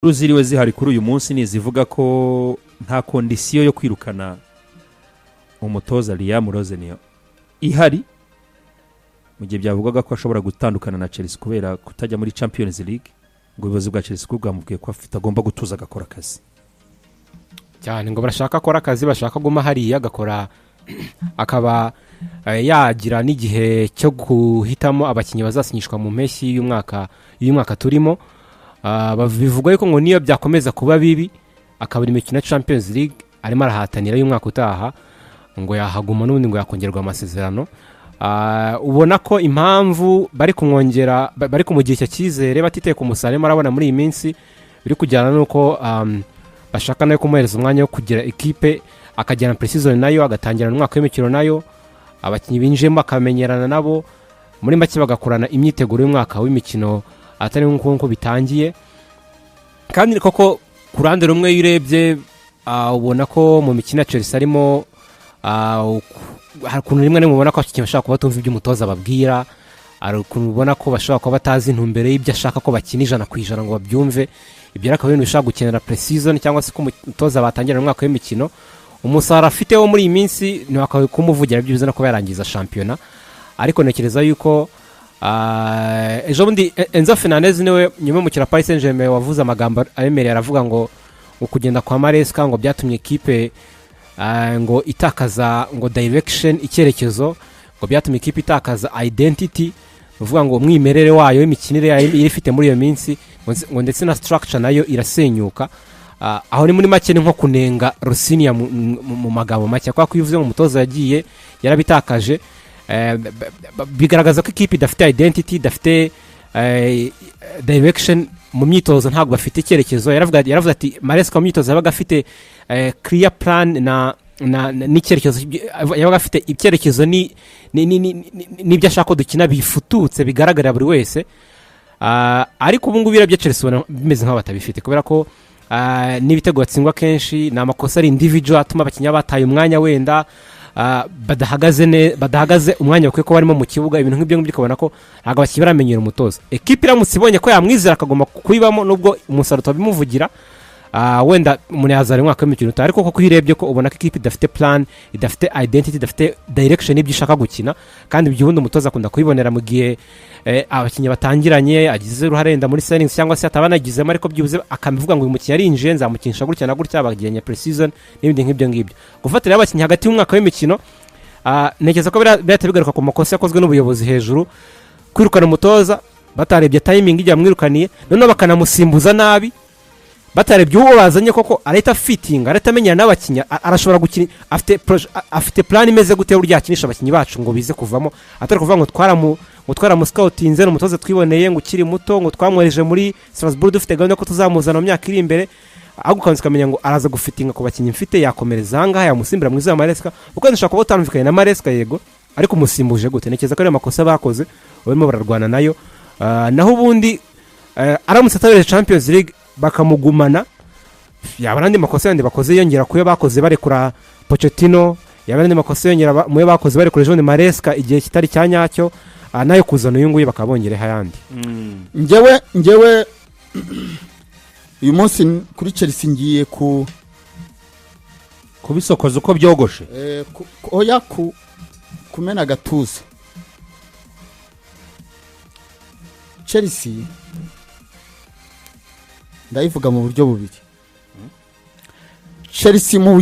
ruziriwe zihari kuri uyu munsi ni zivuga ko nta kondisiyo yo kwirukana umutoza Liam Rosenio ihari mu gihe byavugaga ko ashobora gutandukana na Chelsea kubera kutajya muri Champions League ngo ubuyobozi bwa Chelsea bwamubwiye ko agomba gutuza agakora akazi cyane ngo barashaka akora akazi bashaka guma hariya agakora akaba yagira n'igihe cyo guhitamo abakinnyi bazasinyishwa mu mpeshyi y'umwaka turimo. Bivuga yuko ngo niyo byakomeza kuba bibi akabura imikino ya Champions League arimo arahatanira y'umwaka utaha ngo yahaguma n'ubundi ngo yakongerwa amasezerano. Ubona ko impamvu bari kumwongera bari kumugira cyizere batiteye ku musaruro marabona muri iyi minsi biri kujyana nuko bashaka nayo kumuhereza umwanya wo kugira equipe akajyana pre-season nayo agatangira umwaka w'imikino nayo abakinnyi binjemo akamenyerana nabo muri make bagakorana imyiteguro y'umwaka w'imikino atari nkuko bitangiye. Kandi koko ku ruhande rumwe yurebye ubona ko mu mikino ya Chelsea arimo hakuntu rimwe mubona ko bashaka kuba tumva iby'umutoza babwira arukuntu ubona ko bashaka kuba batazi intumbere y'ibyo ashaka ko bakina 100% ngo babyumve. Ibyo ariko ibintu bishaka gukenera pre-season cyangwa se ko umutoza batangira umwaka w'imikino umusara afite wo muri iyi minsi ni wakawe kumuvugira byibuze no kuba yarangiza shampiyona. Ariko nekereza yuko ejo bundi Enzo Fernandez niwe nyuma mu kira Paris Saint-Germain wavuze amagambo aremereye aravuga ngo kugenda kwa Maresca ngo byatumye equipe ngo itakaza ngo direction icyerekezo ngo byatumye equipe itakaza identity uvuga ngo umwimerere wayo imikinire yayo irifite muri iyo minsi ngo ndetse na structure nayo irasenyuka. Aho ni muri make ni nko kunenga Rosinia mu magambo make kwa kuyivuze ngo umutoza yagiye yarabitakaje. Bigaragaza ko equipe idafite identity idafite direction mu myitozo ntabwo bafite icyerekezo. Yaravuze ati Maresca mu myitozo yabaga afite clear plan na n'icyerekezo yabaga afite icyerekezo n'ibyo ashaka ko dukina bifututse bigaragarira buri wese. Ariko ubu ngubu birabye Chelsea bimeze nk'aho batabifite kubera ko n'ibitego batsindwa kenshi na amakosa ari individual atuma abakinnyi bataye umwanya wenda badahagaze umwanya bakwiye ko barimo mu kibuga. Ibintu nk'ibyo ngibyo ukabona ko ntabwo abakinnyi baramenyera umutoza. Equipe iramutse ibonye ko yamwizera akagomba kuyibamo nubwo umusaruro utabimuvugira wenda umuntu yazara umwaka w'imikino utaha. Ariko koko uyirebye ko ubona ko equipe idafite plan idafite identity idafite direction y'ibyo ishaka gukina kandi ibyo ubundi umutoza akunda kuyibonera mu gihe abakinnyi batangiranye agize uruhare wenda muri signings cyangwa se atabanagizemo ariko byibuze akabivuga ngo uyu mukinnyi arinjiye nzamukinisha gutya na gutya bagiranye pre-season n'ibindi nk'ibyo ngibyo. Gufatira abakinnyi hagati y'umwaka w'imikino nekeza ko biratabigaruka ku makosa yakozwe n'ubuyobozi hejuru kwirukana umutoza batarebye timing ijya mwirukaniye none bakanamusimbuza nabi batarebye uwo bazanye koko areta fitting areta amenyana n'abakinnyi arashobora gukina afite plan imeze gute urya akinisha abakinnyi bacu ngo bize kuvamo atari kuvuga ngo twaramu scoutinze n'umutoza twiboneye ngo ukiri muto ngo twamwereje muri Strasbourg dufite gahunda ko tuzamuzana mu myaka iri imbere ahubwo kanzi kamenya ngo araza gufitinga ku bakinnyi mfite yakomereza ngaha yamusimbira mwiza Maresca uko ndashaka kuba utamvikanye na Maresca yego ariko musimbuje gute nekeza ko ari amakosa bakoze barimo bararwana nayo. Naho ubundi aramutse atabereye Champions League bakamugumana yabarandi makosa yandi bakoze yongera kuyo bakoze barekura Pochettino yabarandi makosa yongera muyo bakoze barekura Jean Maresca igihe kitari cyanyacyo nayo kuzana uyu nguyu bakabongere hayandi. Ngewe uyu munsi kuri Chelsea ngiye kubisokoza uko byogoshe oya kumena gatuza. Chelsea ndayivuga mu buryo bubiri. Chelsea mu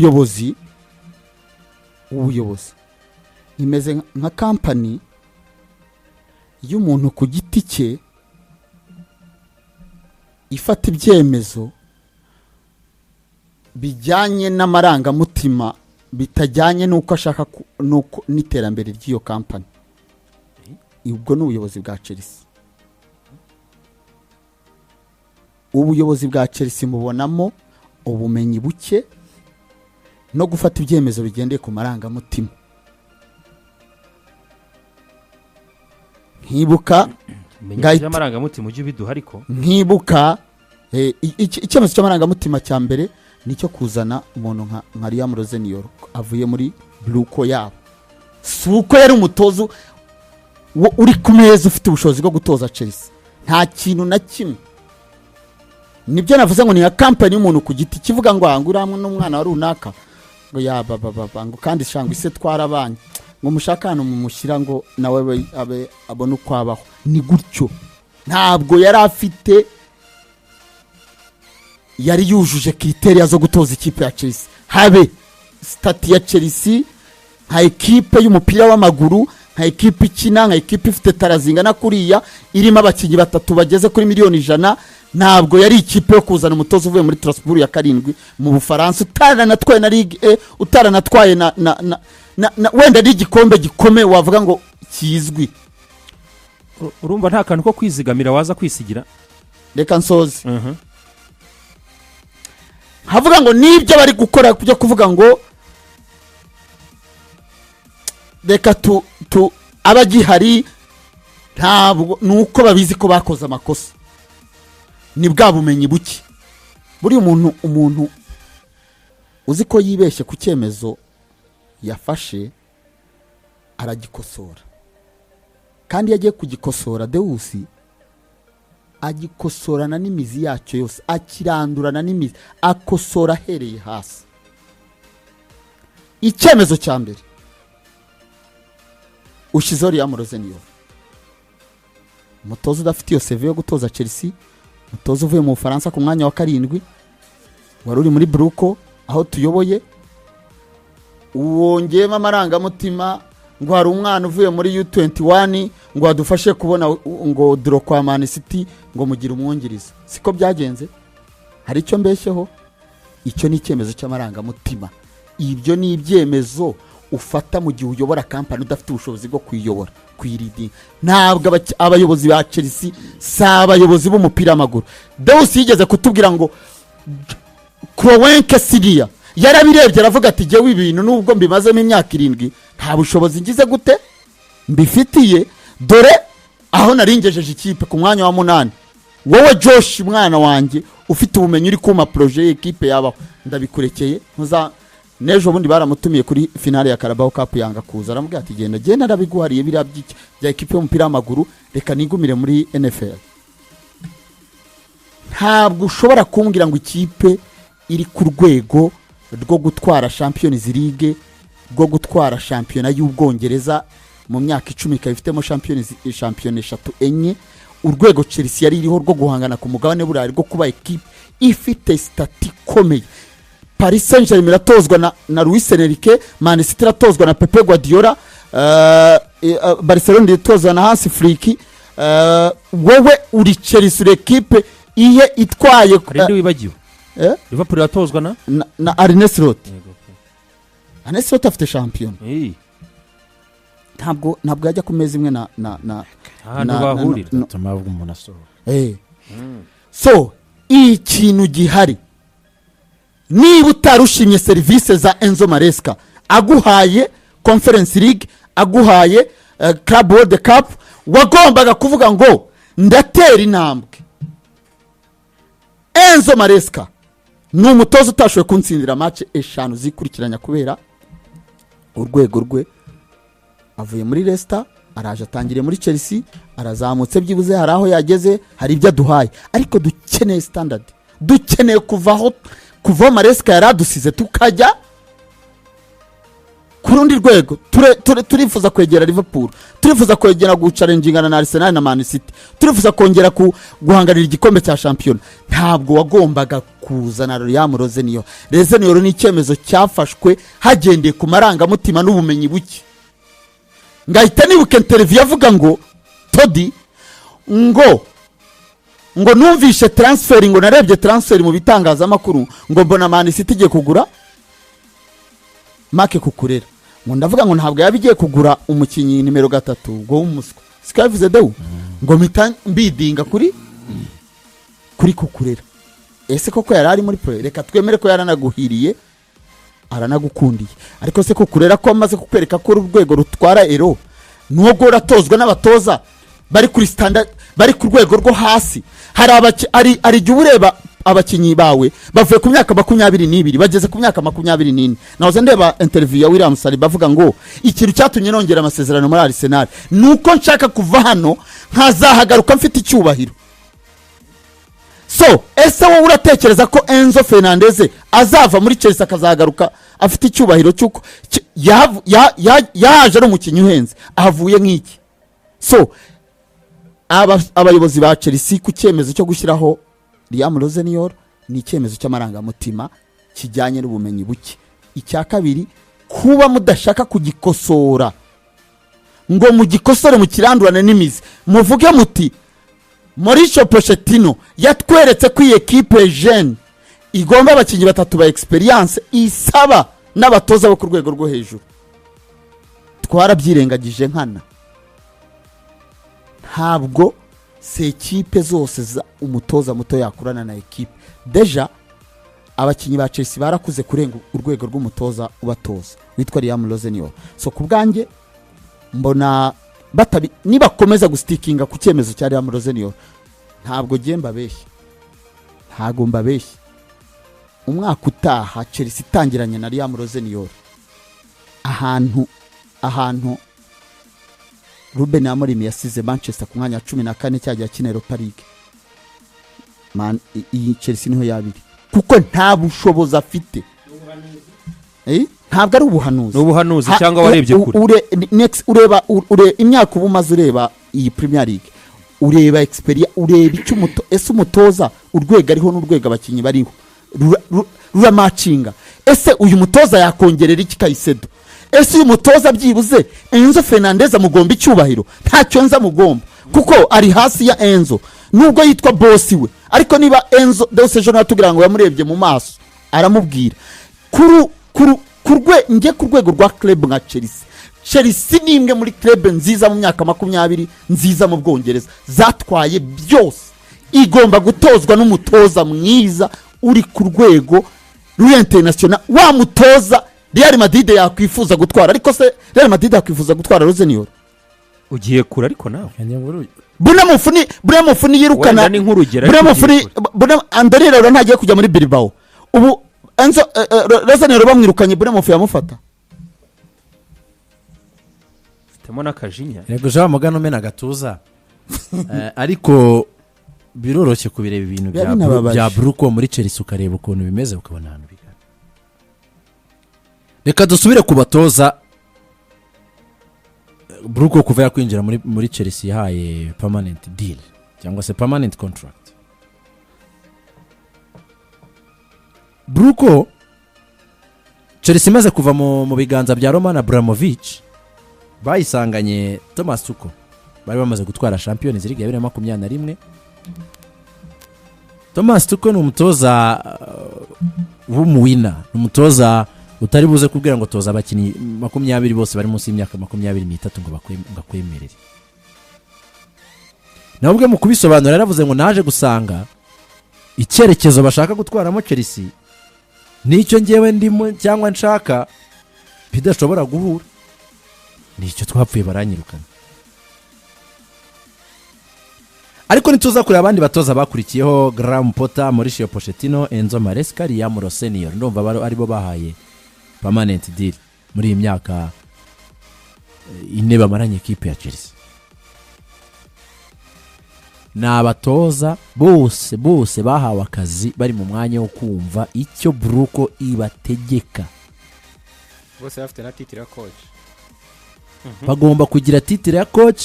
buyobozi imeze nka company y'umuntu ku giti cye ifata ibyemezo bijyanye n'amarangamutima bitajyanye n'uko ashaka n'iterambere ry'iyo company. Ubwo ni ubuyobozi bwa Chelsea. Ubuyobozi bwa Chelsea mubonamo ubumenyi buke no gufata ibyemezo bigendeye ku marangamutima. Nkibuka amarangamutima ujye biduha ariko nkibuka icyemezo cy'amarangamutima cya mbere nicyo kuzana umuntu nka Liam Rosenio avuye muri Bluko yabo. Suko yari umutozo uri ku meza ufite ubushobozi bwo gutoza Chelsea nta kintu na kimwe nibyo navuze ngo ni ya kampani y'umuntu ku giti kivuga ngo uriya n'umwana wa runaka ngo yabababa ngo kandi shangwa ise twarabanye ngo mushaka hano mumushyira ngo nawe abe abone uko abaho. Ni gutyo, ntabwo yari afite, yari yujuje kriteriya zo gutoza ikipe ya Chelsea. Habe stati ya Chelsea nka ekipe y'umupira w'amaguru, nka ekipe ikina, nka ekipe ifite tarazinga na kuriya irimo abakinnyi batatu bageze kuri miliyoni 100, ntabwo yari ikipe yo kuzana umutoza uvuye muri Strasbourg ya 7 mu Bufaransa utaranatwaye na Ligue utaranatwaye na wenda ari igikombe gikomeye wavuga ngo kizwi. Urumva nta kantu ko kwizigamira waza kwisigira. Reka nsoze havuga ngo nibyo bari gukora byo kuvuga ngo reka tu abagihari ntabwo nuko babizi ko bakoze amakosa, ni bwa bumenyi buke. Buri umuntu uzi ko yibeshye ku cyemezo yafashe aragikosora, kandi yagiye kugikosora Deusi agikosorana n'imizi yacyo yose, akirandurana n'imizi, akosora ahereye hasi. Icyemezo cya mbere ushizeho Liam Rosenio, umutoza udafite iyo CV yo gutoza Chelsea, umutoza uvuye mu Bufaransa ku mwanya wa 7 wari uri muri Bruco aho tuyoboye, wongeyemo amarangamutima ngo hari umwana uvuye muri U21 ngo adufashe kubona ngo dro kwa Man City ngo mugira umwongiriza. Siko byagenze. Hari icyo mbeshyeho, icyo ni icyemezo cy'amarangamutima. Ibyo ni ibyemezo ufata mu gihe uyobora kampani udafite ubushobozi bwo kuyiyobora, kuyiridi. Ntabwo abayobozi ba Chelsea abayobozi b'umupira w'amaguru. Deus yigeze kutubwira ngo Kroenke Siria yarabirebye aravuga ati jewe ibintu nubwo mbimazemo imyaka 7 nta bushobozi ngize gute mbifitiye, dore aho naringejeje ikipe ku mwanya wa 8. Wowe Josh mwana wanjye ufite ubumenyi uri kuma projet y'ekipe yabaho, ndabikurekeye ntuza. Nejo bundi baramutumiye kuri finale ya Carabao Cup yanga kuza, aramubwira ati genda narabiguhariye biriya bya ekipe y'umupira w'amaguru, reka nigumire muri NFL. Ntabwo ushobora kumbwira ngo ikipe iri ku rwego rwo gutwara Champions League, rwo gutwara shampiyona y'Ubwongereza mu myaka 10 ikaba ifitemo shampiyona 3 enye, urwego Chelsea yari iriho rwo guhangana ku mugabane burayi rwo kuba ekipe ifite stati komeye. Paris Saint-Germain iratozwa na Luis Enrique, Man City iratozwa na Pep Guardiola, Barcelona iratozwa na Hans Flick. Wowe uri Chelsea ekipe iye itwaye Rende wibagiwe Liverpool iratozwa na Arne Slot. Arne Slot afite champion. Ntabwo yajya ku meza imwe na bahurira tamavuga umuntu asoro. So ikintu gihari, niba utarushimye service za Enzo Maresca aguhaye Conference League, aguhaye Club World Cup, wagombaga kuvuga ngo ndatera intambwe. Enzo Maresca ni umutoza utashoboye kuntsindira match 5 zikurikiranya kubera urwego rwe. Avuye muri Leicester araje atangire muri Chelsea, arazamutse byibuze hari aho yageze, hari ibyo aduhaye, ariko dukeneye standard, dukeneye kuva Maresca yaradusize tukajya ku rundi rwego. Turifuza kwegera Liverpool, turifuza kwegera guchallengingana na Arsenal na Man City, turifuza kongera guhangarira igikombe cya champion. Ntabwo wagombaga kuzana Liam Rosenio. Rosenio ni icyemezo cyafashwe hagendeye ku marangamutima n'ubumenyi buke. Ngahita nibuka interview avuga ngo Todi ngo numvishe transfer, ngo narebye transfer mu bitangazamakuru, ngo mbona Man City igiye kugura Marc Cucurella. Ngo ndavuga ngo ntabwo yabigiye kugura umukinyi nimero 3 ngo w'umuswa. Sikavuze Deu ngo mbidinga kuri Cucurella. Ese koko yari ari muri play, reka twemere ko yaranaguhiriye aranagukundiye, ariko se Cucurella ko amaze kukwereka ko urwego rutwara ero, nubwo uratozwa n'abatoza bari kuri standard, bari ku rwego rwo hasi. Hari ari jya ureba abakinyi bawe bavuye ku myaka 22 bageze ku myaka 24. Nahoze ndeba interview ya William Saliba bavuga ngo ikintu cyatumye nongera amasezerano muri Arsenal nuko nshaka kuva hano nkazahagaruka mfite icyubahiro. so ese wowe uratekereza ko Enzo Fernandez azava muri Chelsea akazagaruka afite icyubahiro cy'uko yaje ari umukinnyi uhenze ahavuye nk'iki? So abayobozi ba Chelsea ku cyemezo cyo gushyiraho Liam Rosenior ni icyemezo cy'amarangamutima kijyanye n'ubumenyi buke. Icya kabiri, kuba mudashaka kugikosora ngo mugikosore mu kirandurane n'imizi, muvuge muti Mauricio Pochettino yatweretse ko iyi equipe jeune igomba abakinnyi batatu ba experience isaba n'abatoza bo ku rwego rwo hejuru. Twarabyirengagije nkana. Ntabwo se equipe zose za umutoza muto yakurana na equipe. Deja abakinnyi ba Chelsea barakuze kurenga urwego rw'umutoza ubatoza witwa Liam Rosenior. So kubwanjye mbona nibakomeza gustikinga ku cyemezo cya Liam Rosenior, ntabwo gemba beshye, ntabwo mbabeshye. Umwaka utaha Chelsea itangiranye na Liam Rosenior, ahantu Ruben Amorim yasize Manchester ku mwanya 14 cyajya kina Europa League, iyi Chelsea niho yabiri, kuko nta bushobozi afite. Ntabwo ari ubuhanuzi, n'ubuhanuzi cyangwa warebye kure. Ureba imyaka ubumaze ureba iyi Premier League, ureba experience, ureba icyo umutoza urwego ariho n'urwego abakinnyi bariho ruramacinga. Ese uyu mutoza yakongerera iki Kaisedo? Ese uyu mutoza byibuze Enzo Fernandez amugomba icyubahiro? Ntacyo nza mugomba, kuko ari hasi ya Enzo nubwo yitwa boss we. Ariko niba Enzo Dose Jean atubwira ngo yamurebye mu maso aramubwira nge ku rwego rwa club nka Chelsea ni imwe muri club nziza mu myaka 20 nziza mu Bwongereza zatwaye byose. Igomba gutozwa n'umutoza mwiza uri ku rwego rw'international, wa mutoza Real Madrid yakwifuza gutwara. Ariko se Real Madrid yakwifuza gutwara Rosenior? Ugiye kure ariko nawe Buramufuni yirukana Andorre rero ntagiye kujya muri Bilbao. Ubu Enzo Rosenior bamwirukanye Buramufuni yamufata. Temo nakajinya. Yego ja mugano mena gatuza. Ariko biroroshye kubireba ibintu bya Bruco muri Chelsea ukareba ukuntu bimeze ukabona hano bigana. Reka dusubire kubatoza. Bruco kuva yakwinjira muri Chelsea yahaye permanent deal cyangwa se permanent contract. Bruco Chelsea imaze kuva mu biganza bya Roman Abramovich, bayisanganye Thomas Tuchel, bari bamaze gutwara Champions League ya 2021. Thomas Tuchel ni umutoza w'umuwina, ni umutoza utari buze kubwira ngo toza abakinnyi 20 bose bari munsi y'imyaka 23 ngo bakwemerere. Nabwe mu kubisobanura yaravuze ngo naje gusanga icyerekezo bashaka gutwaramo Chelsea nicyo ngewe ndimo cyangwa nshaka bidashobora guhura, nicyo twapfuye baranyirukana. Ariko nituza kuri abandi batoza bakurikiyeho Graham Potter, Mauricio Pochettino, Enzo Maresca, Liam Rosenior, ndumva aribo bahaye permanent deal muri imyaka ine bamaranye equipe ya Chelsea. N'abatoza bose bahawe akazi bari mu mwanya wo kumva icyo Bruco ibategeka. Bose bafite na titre ya coach. Bagomba kugira titre ya coach,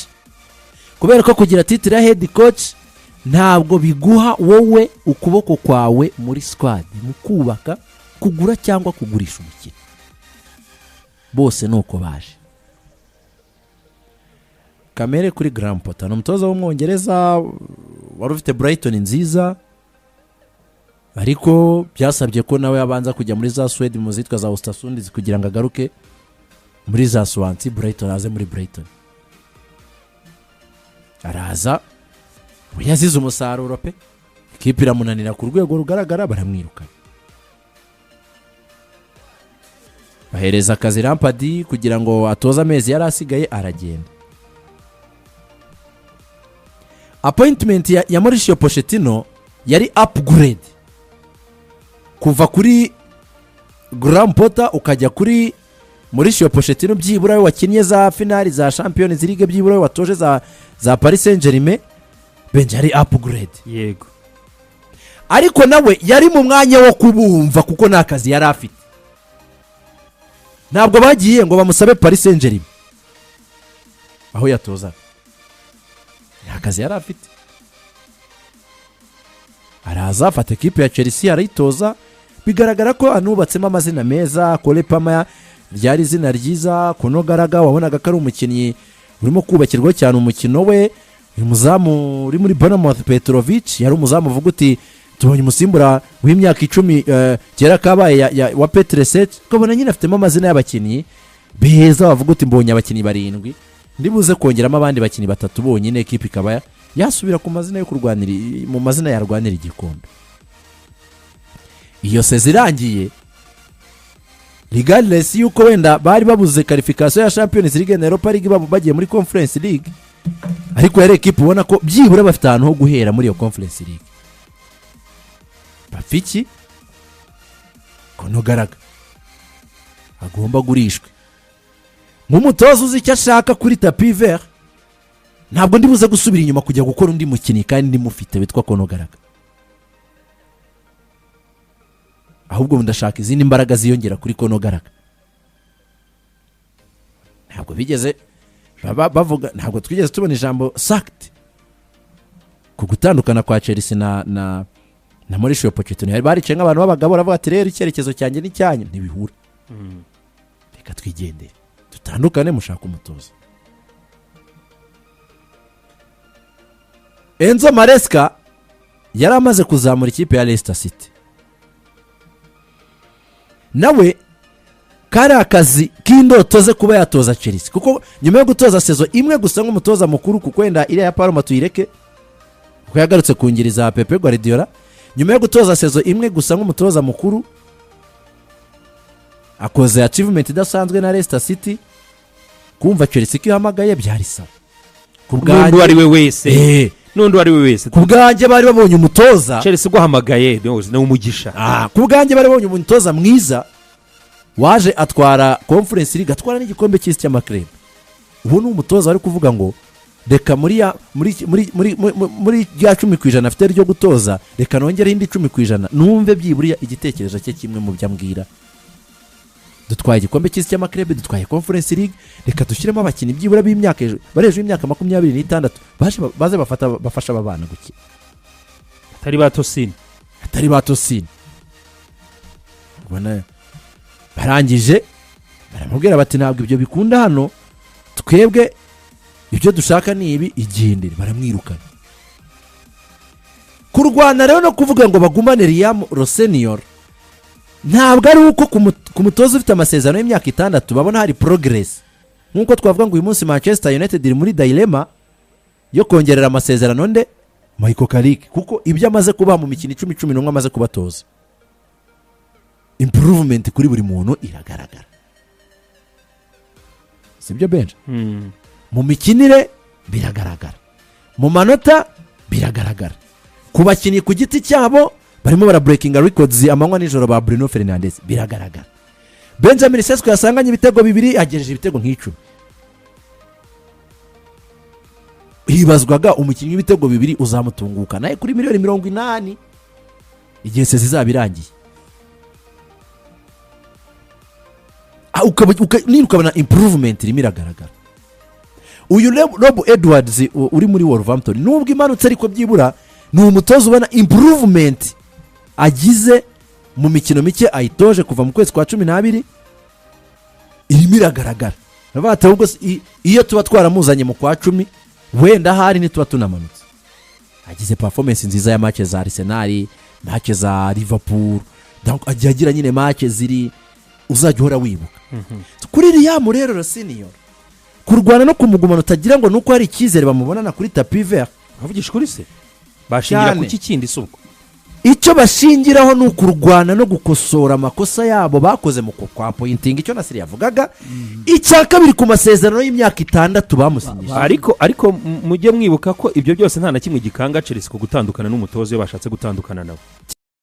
kubera ko kugira titre ya head coach ntabwo biguha wowe ukuboko kwawe muri squad mu kubaka, kugura cyangwa kugurisha umukino. Bose nuko baje. Kamere kuri Graham Potter, n'umutoza w'umwongereza wari ufite Brighton nziza, ariko byasabye ko nawe abanza kujya muri za Sweden mu zitwa za Östersund kugira ngo agaruke muri za Swansea. Brighton aze muri Brighton, araza yazize umusaruro pe, ikipe iramunanira ku rwego rugaragara, baramwiruka. Bahereza akazi Lampard kugira ngo atoza amezi yari asigaye, aragenda. Appointment ya Mauricio Pochettino yari upgrade kuva kuri Graham Potter ukajya kuri Mauricio Pochettino. Byibura we wakinnye za finali za Champions League, byibura we watoje za Paris Saint-Germain, benjari upgrade. Yego. ariko nawe yari mu mwanya wo kubumva kuko nta kazi yari afite. Ntabwo bagiye ngo bamusabe Paris Saint-Germain aho yatozaga, nta kazi yari afite. Araza afata ekipe ya Chelsea arayitoza, bigaragara ko anubatsemo amazina meza. Kole Palmer ryari izina ryiza, Konogaraga wabonaga ko ari umukinnyi urimo kubakirwaho cyane umukino we. Uyu muzamu uri muri Bournemouth Petrovic yari umuzamu uvuga uti tubonye umusimbura w'imyaka 10 kera kabaye wa Petreset, ukabona nyine afitemo amazina y'abakinnyi beza, bavuga uti mbonye abakinnyi 7 ndibuze kongeramo abandi bakinnyi 3 bonyine, ekipe ikaba yasubira ku mazina yo kurwanira mu mazina yarwanira igikombe. Iyo sezi irangiye, regardless yuko wenda bari babuze qualification ya Champions League na Europa League bagiye muri Conference League, ariko yari ekipe ubona ko byibura bafite ahantu ho guhera muri iyo Conference League. Bafiki Konogaraga agomba gurishwe nk'umutoza uzi icyo ashaka kuri tapi vert. Ntabwo ndibuze gusubira inyuma kujya gukora undi mukinnyi kandi ndimufite witwa Konogaraga, ahubwo ndashaka izindi mbaraga ziyongera kuri Konogaraga. Ntabwo bigeze bavuga, ntabwo twigeze tubona ijambo sacked ku gutandukana kwa Chelsea na Mauricio Pochettino. Baricaye nk'abantu b'abagabo baravuga ati rero icyerekezo cyanjye n'icyanyu ntibihura, reka twigendere dutandukane, mushaka umutoza. Enzo Maresca yari amaze kuzamura ikipe ya Leicester City, nawe kari akazi k'indoto ze kuba yatoza Chelsea, kuko nyuma yo gutoza sezo imwe gusa nk'umutoza mukuru, kuko wenda iriya ya Parma tuyireke kuko yagarutse kungiriza Pepe Guardiola, nyuma yo gutoza sezo imwe gusa nk'umutoza mukuru akoze achievement idasanzwe na Leicester City. Kumva Chelsea ko ihamagaye byari sawa ku n'undi ari we wese, n'undi ari we wese ku bwanjye bari babonye umutoza Chelsea guhamagaye ni umugisha. Ku bwanjye bari babonye umutoza mwiza waje atwara Conference League, atwara n'igikombe cy'isi cy'amaklub. Ubu ni umutoza wari kuvuga ngo reka muri ya 10% afite ryo gutoza, reka nongere indi 10% numve byibura igitekerezo cye kimwe mu byambwira. Dutwaye igikombe cy'isi cy'amaklub, dutwaye Conference League, reka dushyiremo abakinnyi byibura b'imyaka bareje imyaka 26 baze bafasha abana gukina, atari batosine. Ubona barangije baramubwira bati ntabwo ibyo bikunda hano, twebwe ibyo dushaka ni ibi, igendere. Baramwirukana. Kurwana rero no kuvuga ngo bagumane Liam Rossenior ntabwo ari uko ku mutoza ufite amasezerano y'imyaka 6 babona hari progress, nk'uko twavuga ngo uyu munsi Manchester United iri muri dilemma yo kongerera amasezerano nde Michael Carrick, kuko ibyo amaze kuba mu mikino 10 amaze kubatoza, improvement kuri buri muntu iragaragara, sibyo Benja? Mu mikinire biragaragara, mu manota biragaragara, ku bakinnyi ku giti cyabo barimo bara breaking records amanywa nijoro ba Bruno Fernandes, biragaragara. Benjamin Sesko yasanganye ibitego 2, agejeje ibitego nk'icumi. Hibazwaga umukinnyi w'ibitego 2 uzamutunguka naye kuri $80 igihe se zizabirangiye. Ukabona improvement irimo iragaragara. Uyu Rob Edwards uri muri Wolverhampton nubwo imanutse ariko byibura ni umutoza ubona improvement agize mu mikino mike ayitoje kuva mu kwezi kwa 12 irimo iragaragara. Nabata ubwo iyo tuba twaramuzanye mu kwa 10 wenda hari ni tuba tunamanutse. Agize performance nziza ya match za Arsenal, match za Liverpool, donc agira nyine match ziri uzajya uhora wibuka. Kuri Liam rero Rossenior kurwana no kumugumana utagira ngo nuko hari icyizere bamubonana kuri tapi vert. Bavugisha kuri se bashingira ku kikindi suko, icyo bashingiraho ni ukurwana no gukosora amakosa yabo bakoze mu kwa pointing, icyo Nasiri yavugaga. Icya kabiri ku masezerano y'imyaka 6 bamusinyije, ariko mujye mwibuka ko ibyo byose nta na kimwe gikanga Chelsea ko gutandukana n'umutozo iyo bashatse gutandukana nawe.